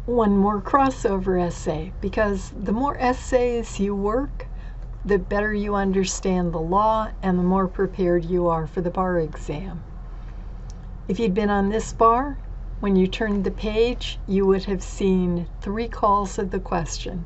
one more crossover essay, because the more essays you work, the better you understand the law and the more prepared you are for the bar exam. If you'd been on this bar, when you turned the page, you would have seen 3 calls of the question.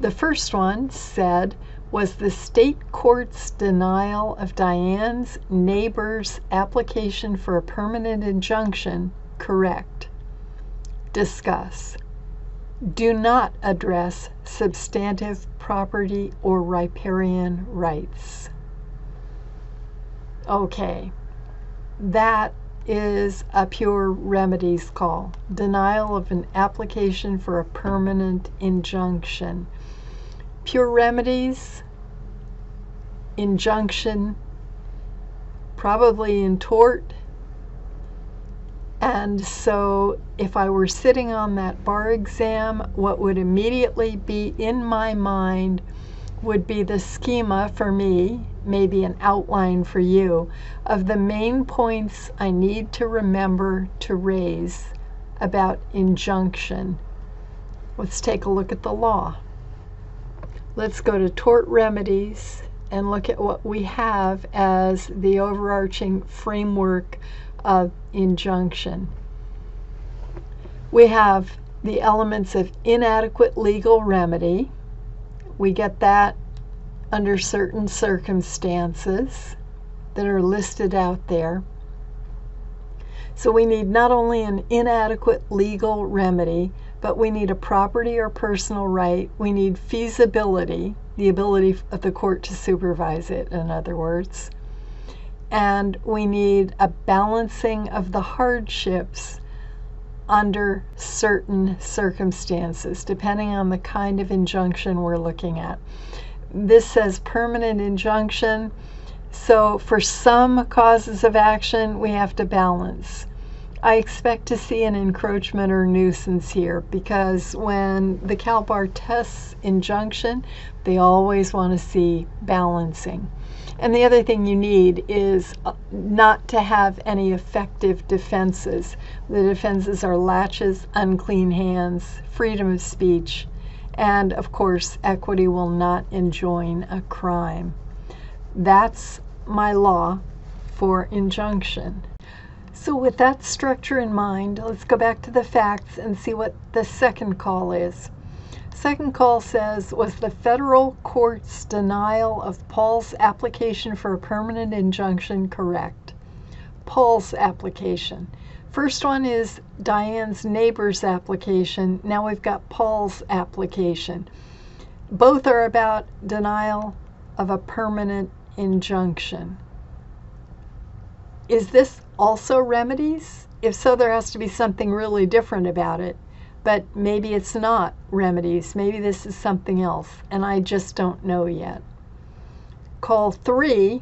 The first one said, was the state court's denial of Diane's neighbor's application for a permanent injunction correct? Discuss. Do not address substantive property or riparian rights. Okay, that is a pure remedies call. Denial of an application for a permanent injunction. Pure remedies, injunction, probably in tort. And so if I were sitting on that bar exam, what would immediately be in my mind would be the schema for me, maybe an outline for you, of the main points I need to remember to raise about injunction. Let's take a look at the law. Let's go to tort remedies and look at what we have as the overarching framework of injunction. We have the elements of inadequate legal remedy. We get that under certain circumstances that are listed out there. So we need not only an inadequate legal remedy, but we need a property or personal right. We need feasibility, the ability of the court to supervise it, in other words. And we need a balancing of the hardships under certain circumstances, depending on the kind of injunction we're looking at. This says permanent injunction, so for some causes of action, we have to balance. I expect to see an encroachment or nuisance here, because when the Cal Bar tests injunction, they always want to see balancing. And the other thing you need is not to have any effective defenses. The defenses are laches, unclean hands, freedom of speech, and of course, equity will not enjoin a crime. That's my law for injunction. So with that structure in mind, let's go back to the facts and see what the second call is. Second call says, was the federal court's denial of Paul's application for a permanent injunction correct? Paul's application. First one is Diane's neighbor's application. Now we've got Paul's application. Both are about denial of a permanent injunction. Is this also remedies? If so, there has to be something really different about it. But maybe it's not remedies. Maybe this is something else, and I just don't know yet. Call 3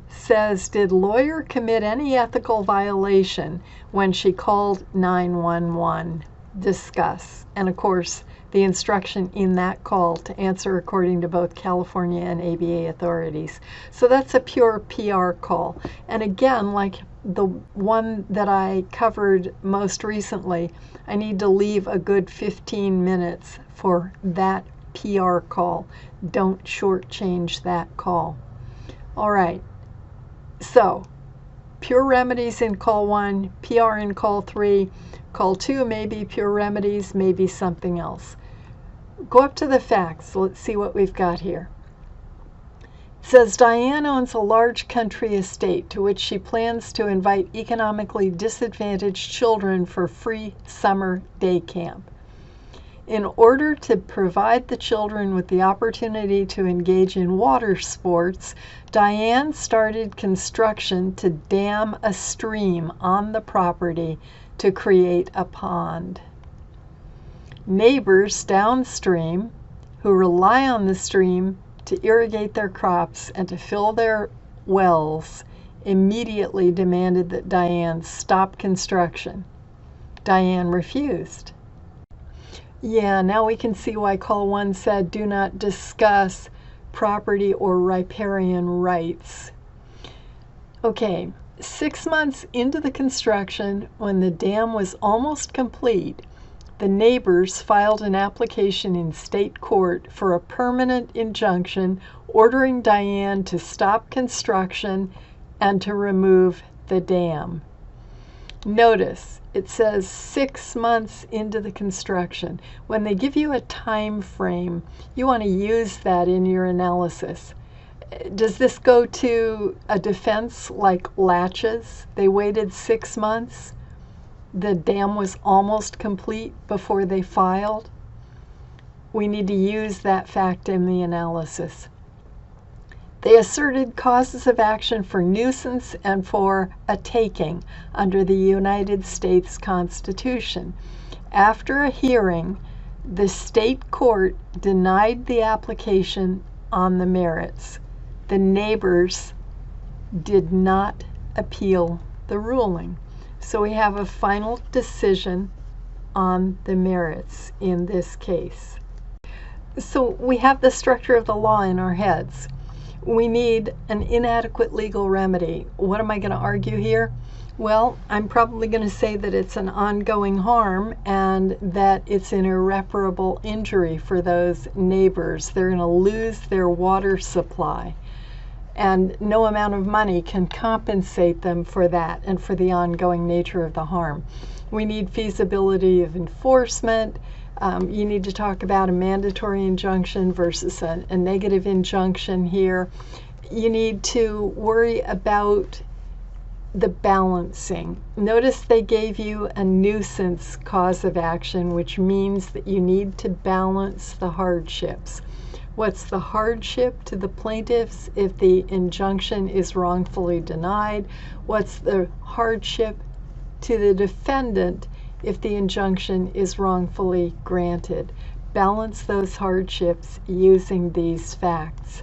says, did lawyer commit any ethical violation when she called 911? Discuss. And of course, the instruction in that call to answer according to both California and ABA authorities. So that's a pure PR call. And again, like the one that I covered most recently, I need to leave a good 15 minutes for that PR call. Don't shortchange that call. All right, so pure remedies in call 1, PR in call 3, call 2 maybe pure remedies, maybe something else. Go up to the facts. Let's see what we've got here. It says Diane owns a large country estate to which she plans to invite economically disadvantaged children for free summer day camp. In order to provide the children with the opportunity to engage in water sports, Diane started construction to dam a stream on the property to create a pond. Neighbors downstream who rely on the stream to irrigate their crops and to fill their wells immediately demanded that Diane stop construction. Diane refused. Yeah, now we can see why call 1 said do not discuss property or riparian rights. Okay, 6 months into the construction, when the dam was almost complete, the neighbors filed an application in state court for a permanent injunction ordering Diane to stop construction and to remove the dam. Notice it says 6 months into the construction. When they give you a time frame, you want to use that in your analysis. Does this go to a defense like latches? They waited 6 months. The dam was almost complete before they filed. We need to use that fact in the analysis. They asserted causes of action for nuisance and for a taking under the United States Constitution. After a hearing, the state court denied the application on the merits. The neighbors did not appeal the ruling. So we have a final decision on the merits in this case. So we have the structure of the law in our heads. We need an inadequate legal remedy. What am I going to argue here? Well, I'm probably going to say that it's an ongoing harm and that it's an irreparable injury for those neighbors. They're going to lose their water supply, and no amount of money can compensate them for that and for the ongoing nature of the harm. We need feasibility of enforcement. You need to talk about a mandatory injunction versus a negative injunction here. You need to worry about the balancing. Notice they gave you a nuisance cause of action, which means that you need to balance the hardships. What's the hardship to the plaintiffs if the injunction is wrongfully denied? What's the hardship to the defendant if the injunction is wrongfully granted? Balance those hardships using these facts.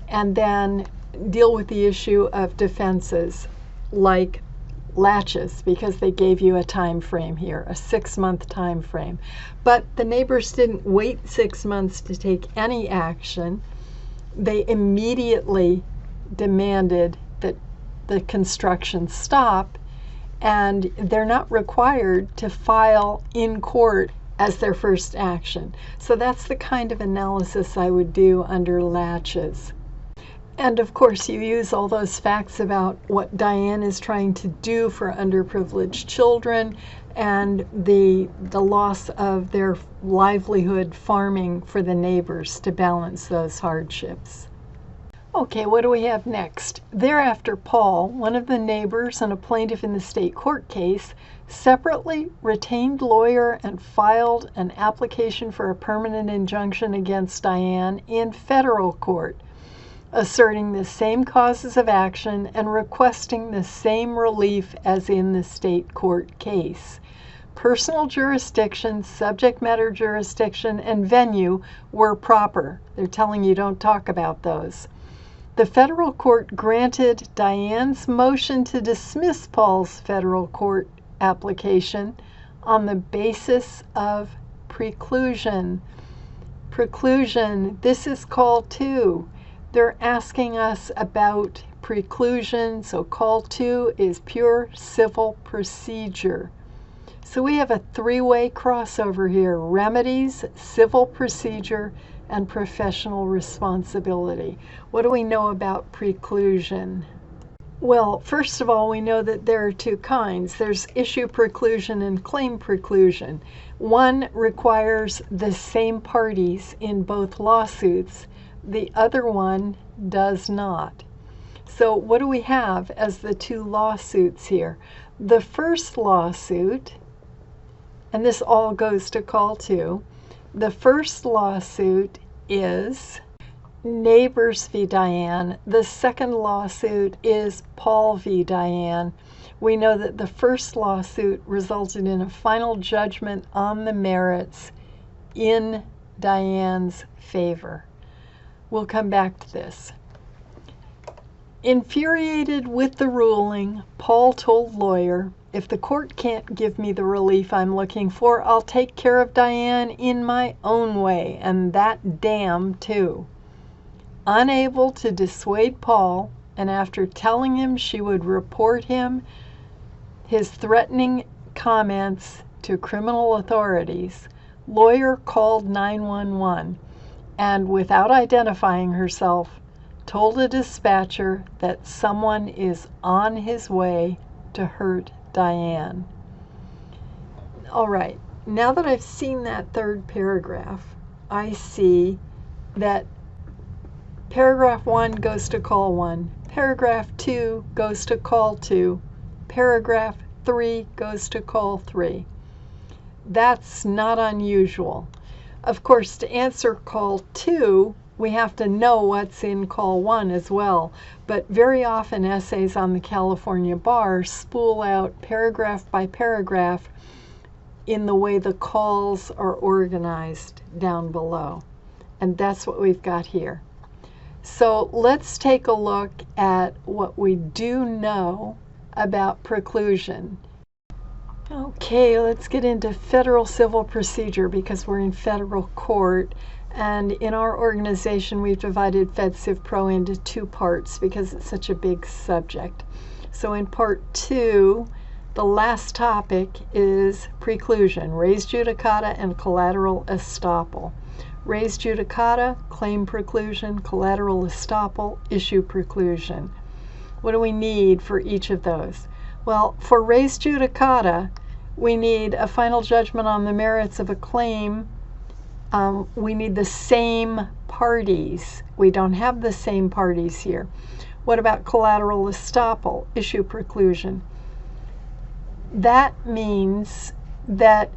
And then deal with the issue of defenses like latches, because they gave you a time frame here, a 6-month time frame. But the neighbors didn't wait 6 months to take any action. They immediately demanded that the construction stop, and they're not required to file in court as their first action. So that's the kind of analysis I would do under latches. And of course, you use all those facts about what Diane is trying to do for underprivileged children and the loss of their livelihood farming for the neighbors to balance those hardships. Okay, what do we have next? Thereafter, Paul, one of the neighbors and a plaintiff in the state court case, separately retained lawyer and filed an application for a permanent injunction against Diane in federal court, asserting the same causes of action and requesting the same relief as in the state court case. Personal jurisdiction, subject matter jurisdiction, and venue were proper. They're telling you don't talk about those. The federal court granted Diane's motion to dismiss Paul's federal court application on the basis of preclusion. Preclusion, this is call 2. They're asking us about preclusion, so call 2 is pure civil procedure. So we have a 3-way crossover here: remedies, civil procedure, and professional responsibility. What do we know about preclusion? Well, first of all, we know that there are 2 kinds. There's issue preclusion and claim preclusion. One requires the same parties in both lawsuits. The other one does not. So what do we have as the 2 lawsuits here? The first lawsuit, and this all goes to call 2, the first lawsuit is Neighbors v. Diane. The second lawsuit is Paul v. Diane. We know that the first lawsuit resulted in a final judgment on the merits in Diane's favor. We'll come back to this. Infuriated with the ruling, Paul told lawyer, "If the court can't give me the relief I'm looking for, I'll take care of Diane in my own way, and that dam too." Unable to dissuade Paul, and after telling him she would report him, his threatening comments to criminal authorities, lawyer called 911 and, without identifying herself, told a dispatcher that someone is on his way to hurt Diane. All right, now that I've seen that third paragraph, I see that paragraph 1 goes to call 1, paragraph 2 goes to call 2, paragraph 3 goes to call 3. That's not unusual. Of course, to answer call 2, we have to know what's in call 1 as well, but very often essays on the California bar spool out paragraph by paragraph in the way the calls are organized down below. And that's what we've got here. So let's take a look at what we do know about preclusion. Okay, let's get into federal civil procedure because we're in federal court, and in our organization we've divided FedCivPro into 2 parts because it's such a big subject. So in part 2, the last topic is preclusion, res judicata and collateral estoppel. Res judicata, claim preclusion; collateral estoppel, issue preclusion. What do we need for each of those? Well, for res judicata, we need a final judgment on the merits of a claim. We need the same parties. We don't have the same parties here. What about collateral estoppel, issue preclusion? That means that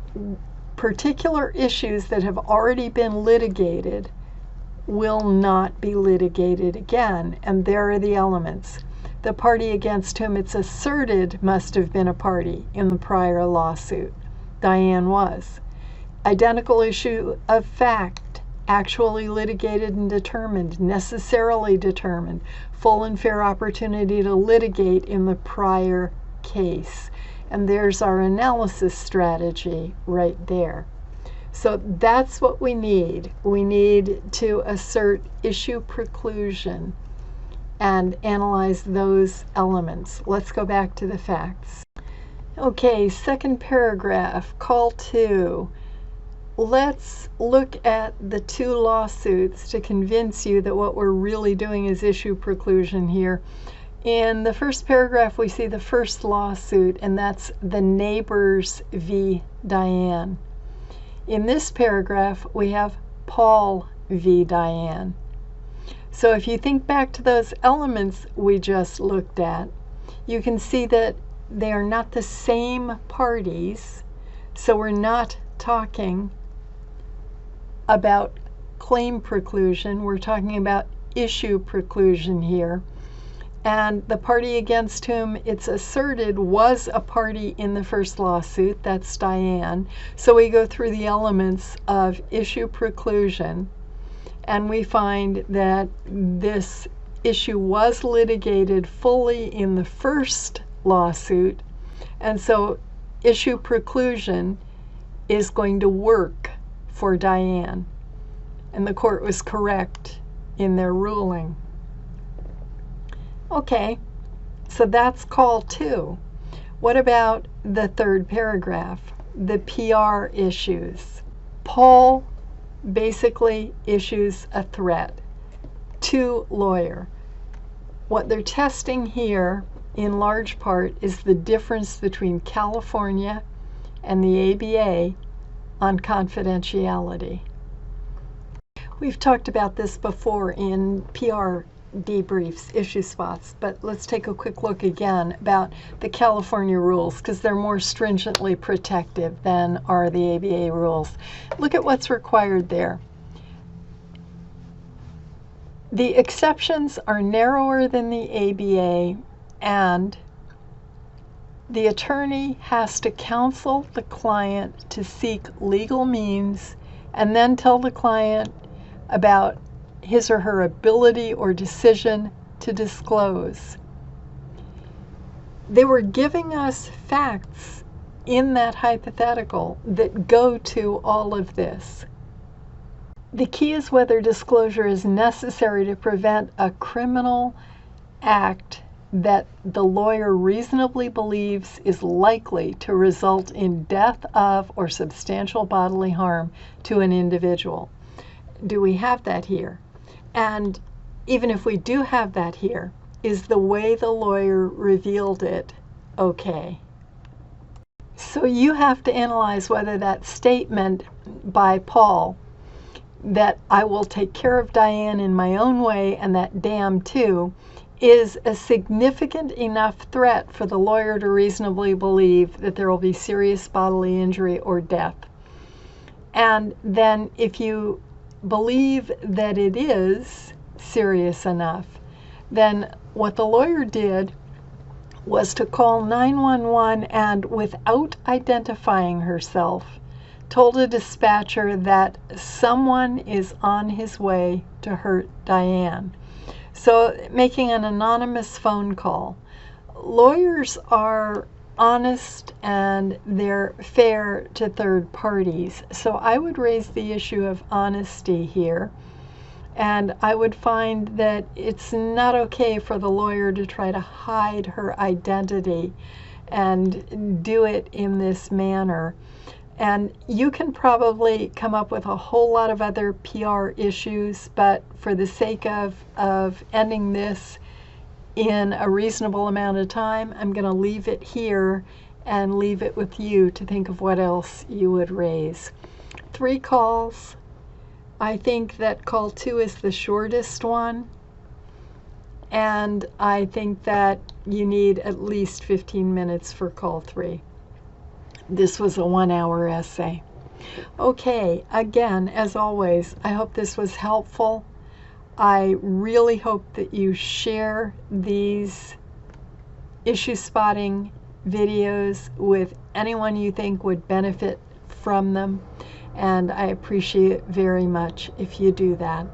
particular issues that have already been litigated will not be litigated again, and there are the elements. The party against whom it's asserted must have been a party in the prior lawsuit. Diane was. Identical issue of fact, actually litigated and determined, necessarily determined, full and fair opportunity to litigate in the prior case. And there's our analysis strategy right there. So that's what we need. We need to assert issue preclusion and analyze those elements. Let's go back to the facts. Okay, second paragraph, call 2. Let's look at the 2 lawsuits to convince you that what we're really doing is issue preclusion here. In the first paragraph, we see the first lawsuit, and that's the neighbors v. Diane. In this paragraph, we have Paul v. Diane. So if you think back to those elements we just looked at, you can see that they are not the same parties. So we're not talking about claim preclusion. We're talking about issue preclusion here. And the party against whom it's asserted was a party in the first lawsuit. That's Diane. So we go through the elements of issue preclusion, and we find that this issue was litigated fully in the first lawsuit, and so issue preclusion is going to work for Diane. And the court was correct in their ruling. Okay, so that's call 2. What about the third paragraph, the PR issues? Paul basically issues a threat to lawyer. What they're testing here in large part is the difference between California and the ABA on confidentiality. We've talked about this before in PR debriefs, issue spots, but let's take a quick look again about the California rules because they're more stringently protective than are the ABA rules. Look at what's required there. The exceptions are narrower than the ABA, and the attorney has to counsel the client to seek legal means and then tell the client about his or her ability or decision to disclose. They were giving us facts in that hypothetical that go to all of this. The key is whether disclosure is necessary to prevent a criminal act that the lawyer reasonably believes is likely to result in death of or substantial bodily harm to an individual. Do we have that here? And even if we do have that here, is the way the lawyer revealed it okay? So you have to analyze whether that statement by Paul, that I will take care of Diane in my own way and that damn too, is a significant enough threat for the lawyer to reasonably believe that there will be serious bodily injury or death. And then if you believe that it is serious enough, then what the lawyer did was to call 911 and, without identifying herself, told a dispatcher that someone is on his way to hurt Diane. So making an anonymous phone call. Lawyers are honest and they're fair to third parties. So I would raise the issue of honesty here. And I would find that it's not okay for the lawyer to try to hide her identity and do it in this manner. And you can probably come up with a whole lot of other PR issues, but for the sake of ending this in a reasonable amount of time, I'm going to leave it here and leave it with you to think of what else you would raise. 3 calls. I think that call 2 is the shortest one, and I think that you need at least 15 minutes for call 3. This was a 1-hour essay. Okay, again, as always, I hope this was helpful. I really hope that you share these issue spotting videos with anyone you think would benefit from them. And I appreciate it very much if you do that.